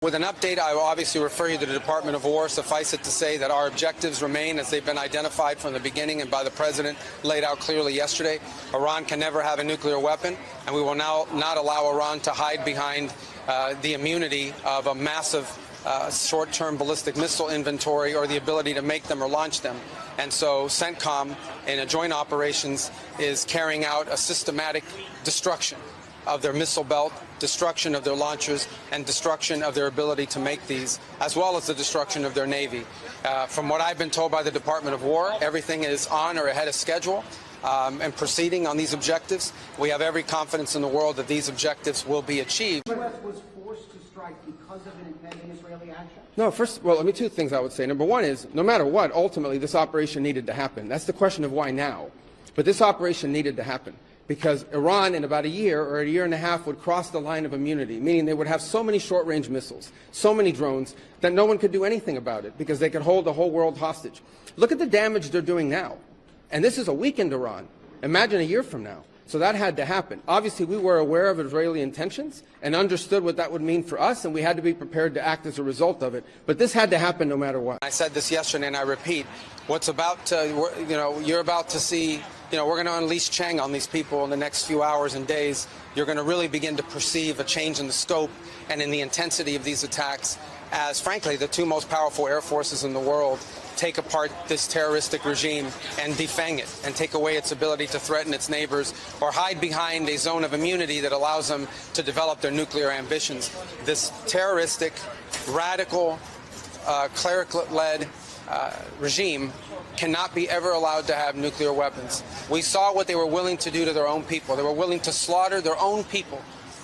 With an update, I will obviously refer you to the Department of War. Suffice it to say that our objectives remain as they've been identified from the beginning and by the President laid out clearly yesterday. Iran can never have a nuclear weapon, and we will now not allow Iran to hide behind the immunity of a massive short-term ballistic missile inventory or the ability to make them or launch them. And so CENTCOM, in a joint operations, is carrying out a systematic destruction of their missile belt, destruction of their launchers, and destruction of their ability to make these, as well as the destruction of their Navy. From what I've been told by the Department of War, everything is on or ahead of schedule and proceeding on these objectives. We have every confidence in the world that these objectives will be achieved. The U.S. was forced to strike because of an impending Israeli action? No, well, two things I would say. Number one is, no matter what, ultimately this operation needed to happen. That's the question of why now. But this operation needed to happen, because Iran in about a year or a year and a half would cross the line of immunity, meaning they would have so many short-range missiles, so many drones, that no one could do anything about it because they could hold the whole world hostage. Look at the damage they're doing now. And this is a weakened Iran. Imagine a year from now. So that had to happen. Obviously, we were aware of Israeli intentions and understood what that would mean for us, and we had to be prepared to act as a result of it. But this had to happen no matter what. I said this yesterday, and I repeat, what's about to, you're about to see, we're going to unleash Chiang on these people in the next few hours and days. You're going to really begin to perceive a change in the scope and in the intensity of these attacks as, frankly, the two most powerful air forces in the world take apart this terroristic regime and defang it and take away its ability to threaten its neighbors or hide behind a zone of immunity that allows them to develop their nuclear ambitions. This terroristic, radical, cleric-led regime cannot be ever allowed to have nuclear weapons. We saw what they were willing to do to their own people. They were willing to slaughter their own people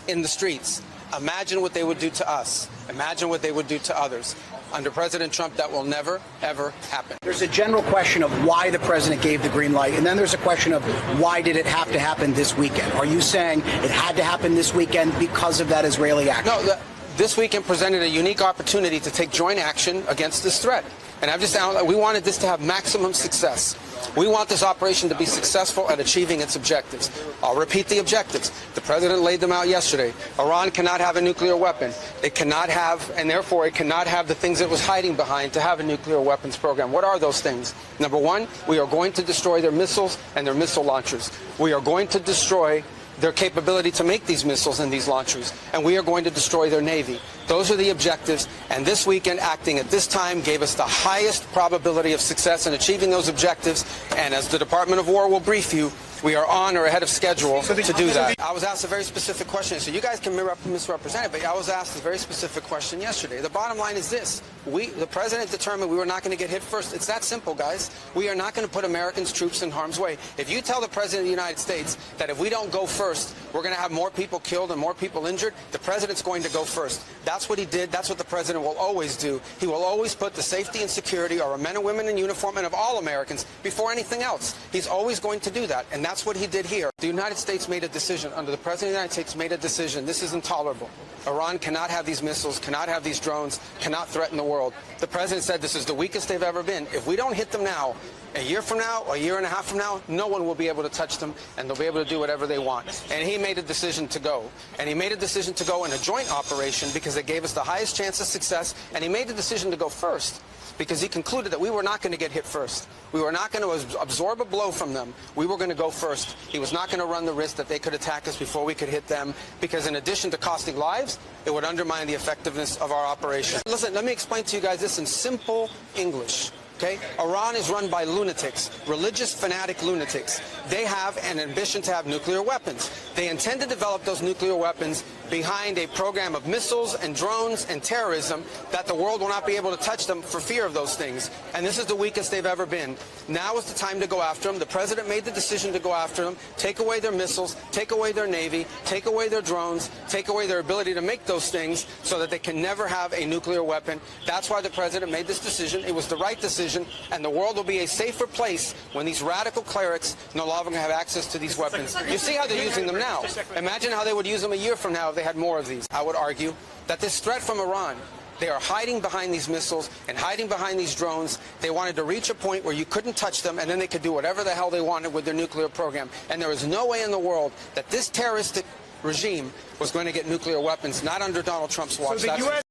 in the streets. Imagine what they would do to us. Imagine what they would do to others. Under President Trump, that will never, ever happen. There's a general question of why the president gave the green light, and then there's a question of why did it have to happen this weekend? Are you saying it had to happen this weekend because of that Israeli action? No, this weekend presented a unique opportunity to take joint action against this threat. And we wanted this to have maximum success. We want this operation to be successful at achieving its objectives. I'll repeat the objectives. The president laid them out yesterday. Iran cannot have a nuclear weapon. It cannot have, and therefore it cannot have the things it was hiding behind to have a nuclear weapons program. What are those things? Number one, we are going to destroy their missiles and their missile launchers. We are going to destroy their capability to make these missiles and these launchers, and we are going to destroy their Navy. Those are the objectives, and this weekend, acting at this time, gave us the highest probability of success in achieving those objectives, and as the Department of War will brief you, we are on or ahead of schedule to do that. I was asked a very specific question, so you guys can misrepresent it, but I was asked a very specific question yesterday. The bottom line is this. The president determined we were not going to get hit first. It's that simple, guys. We are not going to put Americans' troops in harm's way. If you tell the president of the United States that if we don't go first, we're going to have more people killed and more people injured, the president's going to go first. That's what he did. That's what the president will always do. He will always put the safety and security of our men and women in uniform and of all Americans before anything else. He's always going to do that, and that's what he did here. The United States made a decision. Under the president of the United States made a decision. This is intolerable. Iran cannot have these missiles, cannot have these drones, cannot threaten the world. The president said this is the weakest they've ever been. If we don't hit them now, a year from now, a year and a half from now, no one will be able to touch them, and they'll be able to do whatever they want. And he made a decision to go. And he made a decision to go in a joint operation because it gave us the highest chance of success, and he made the decision to go first because he concluded that we were not going to get hit first. We were not going to absorb a blow from them. We were going to go first. He was not going to run the risk that they could attack us before we could hit them, because in addition to costing lives, it would undermine the effectiveness of our operation. Listen, let me explain to you guys this in simple English. Okay? Iran is run by lunatics, religious fanatic lunatics. They have an ambition to have nuclear weapons. They intend to develop those nuclear weapons behind a program of missiles and drones and terrorism that the world will not be able to touch them for fear of those things. And this is the weakest they've ever been. Now is the time to go after them. The president made the decision to go after them, take away their missiles, take away their Navy, take away their drones, take away their ability to make those things so that they can never have a nuclear weapon. That's why the president made this decision. It was the right decision, and the world will be a safer place when these radical clerics no longer have access to these weapons. You see how they're using them now. Imagine how they would use them a year from now if they had more of these. I would argue that this threat from Iran, they are hiding behind these missiles and hiding behind these drones. They wanted to reach a point where you couldn't touch them, and then they could do whatever the hell they wanted with their nuclear program. And there is no way in the world that this terroristic regime was going to get nuclear weapons, not under Donald Trump's watch. So